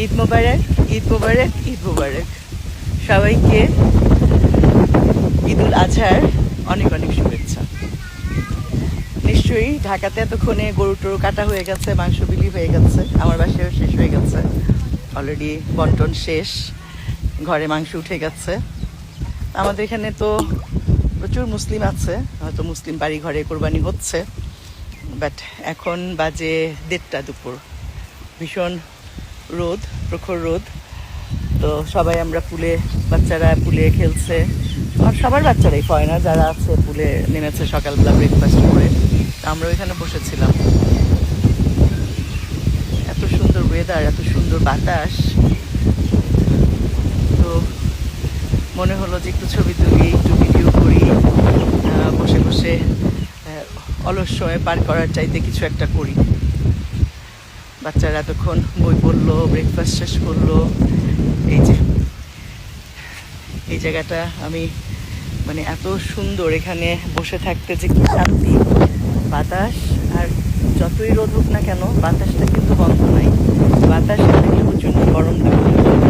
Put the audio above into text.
ঈদ মোবারক, ঈদ মোবারক, ঈদ মোবারক। সবাইকে ঈদুল আজহার অনেক অনেক শুভেচ্ছা। নিশ্চয়ই ঢাকাতে এতক্ষণে গরু টরু কাটা হয়ে গেছে, মাংস বিলি হয়ে গেছে, আমার বাসায়ও শেষ হয়ে গেছে অলরেডি, বন্টন শেষ, ঘরে মাংস উঠে গেছে। আমাদের এখানে তো প্রচুর মুসলিম আছে, হয়তো মুসলিম বাড়ি ঘরে কোরবানি হচ্ছে, বাট এখন বাজে 1:30 দুপুর, ভীষণ রোদ, প্রখর রোদ। তো সবাই আমরা পুলে, বাচ্চারা পুলে খেলছে, আর সবার বাচ্চারাই ফয়না যারা আছে পুলে নেমেছে সকালবেলা ব্রেকফাস্ট করে। আমরাও এখানে বসেছিলাম, এত সুন্দর ওয়েদার, এত সুন্দর বাতাস, তো মনে হলো যে একটু ছবি তুলি, একটু ভিডিও করি, বসে বসে অলস সময় পার করার চাইতে কিছু একটা করি। বাচ্চারা এতক্ষণ বই পড়লো, ব্রেকফাস্ট শেষ করলো। এই যে এই জায়গাটা আমি মানে এত সুন্দর, এখানে বসে থাকতে যে কি শান্তি, বাতাস, আর যতই রোদ হোক না কেন বাতাসটা কিন্তু বন্ধ নাই, বাতাস এখানে প্রচণ্ড গরম দেবে।